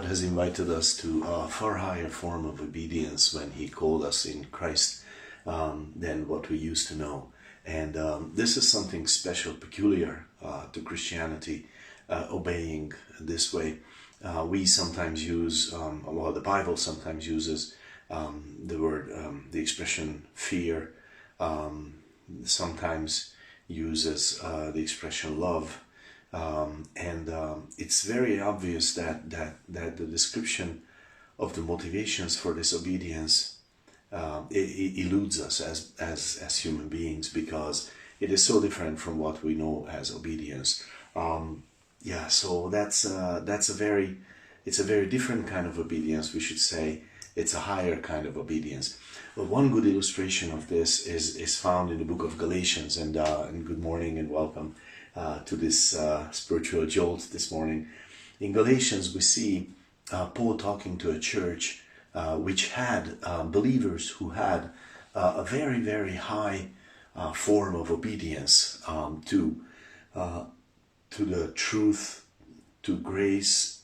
God has invited us to a far higher form of obedience when He called us in Christ than what we used to know. And this is something special, peculiar to Christianity, obeying this way. We sometimes use, the Bible sometimes uses the word, the expression fear, sometimes uses the expression love. It's very obvious that the description of the motivations for this obedience it eludes us as human beings, because it is so different from what we know as obedience. So it's a very different kind of obedience, we should say. It's a higher kind of obedience. Well, one good illustration of this is found in the book of Galatians, and good morning and welcome to this spiritual jolt this morning. In Galatians we see Paul talking to a church which had believers who had a very, very high form of obedience to the truth, to grace,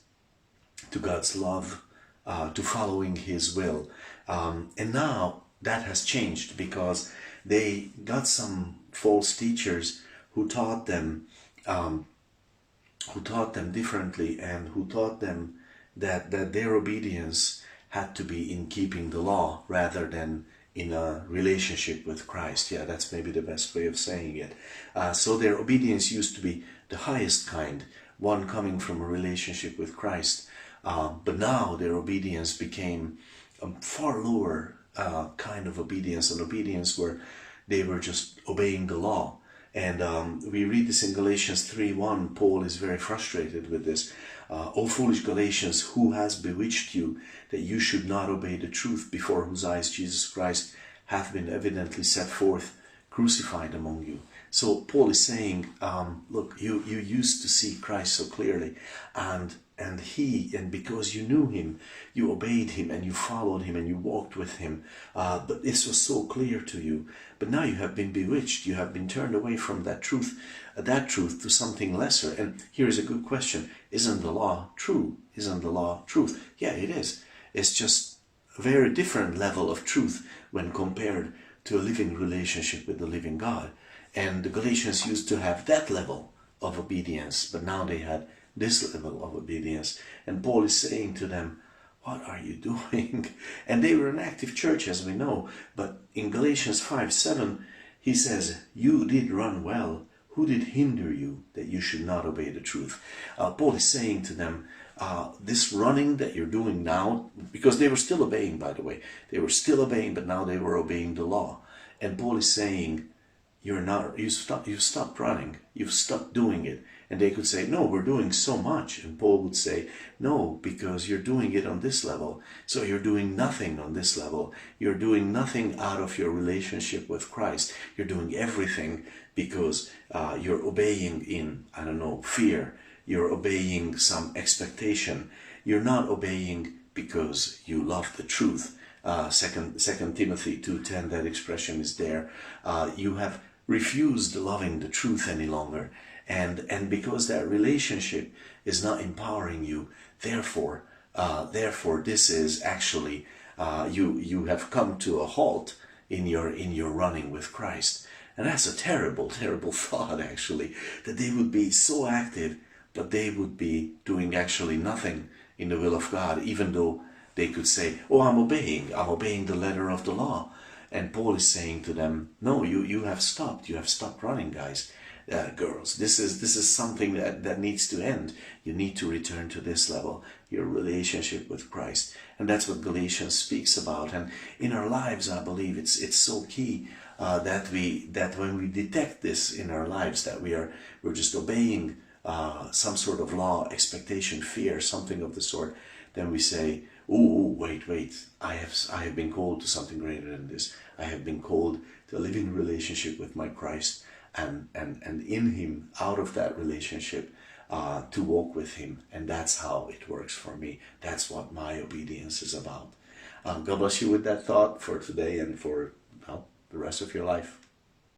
to God's love, to following His will. And now that has changed, because they got some false teachers who taught them differently, and who taught them that their obedience had to be in keeping the law rather than in a relationship with Christ. Yeah, that's maybe the best way of saying it. So their obedience used to be the highest kind, one coming from a relationship with Christ. But now their obedience became a far lower kind of obedience, an obedience where they were just obeying the law. And we read this in Galatians 3:1. Paul is very frustrated with this. O foolish Galatians, who has bewitched you that you should not obey the truth, before whose eyes Jesus Christ hath been evidently set forth, crucified among you? So Paul is saying, look, you used to see Christ so clearly, and because you knew Him, you obeyed Him, and you followed Him, and you walked with Him. But this was so clear to you. But now you have been bewitched. You have been turned away from that truth to something lesser. And here is a good question: isn't the law true? Isn't the law truth? Yeah, it is. It's just a very different level of truth when compared to a living relationship with the living God. And the Galatians used to have that level of obedience, but now they had this level of obedience. And Paul is saying to them, what are you doing? And they were an active church, as we know. But in Galatians 5:7, he says, you did run well. Who did hinder you that you should not obey the truth? Paul is saying to them, this running that you're doing now, because they were still obeying, by the way. They were still obeying, but now they were obeying the law. And Paul is saying, you've stopped running. You've stopped doing it. And they could say, no, we're doing so much. And Paul would say, no, because you're doing it on this level. So you're doing nothing on this level. You're doing nothing out of your relationship with Christ. You're doing everything because you're obeying in, fear. You're obeying some expectation. You're not obeying because you love the truth. 2 Timothy 2:10, that expression is there. You have refused loving the truth any longer. And because that relationship is not empowering you, therefore this is actually, you have come to a halt in your running with Christ. And that's a terrible, terrible thought, actually, that they would be so active, but they would be doing actually nothing in the will of God, even though they could say, oh, I'm obeying the letter of the law. And Paul is saying to them, no, you have stopped running, guys. Girls, this is something that needs to end. You need to return to this level, your relationship with Christ. And that's what Galatians speaks about. And in our lives, I believe it's so key that when we detect this in our lives, that we're just obeying some sort of law, expectation, fear, something of the sort, then we say, oh, wait, I have been called to something greater than this. I have been called to a living relationship with my Christ, and in Him, out of that relationship, to walk with Him. And that's how it works for me. That's what my obedience is about. God bless you with that thought for today and for the rest of your life.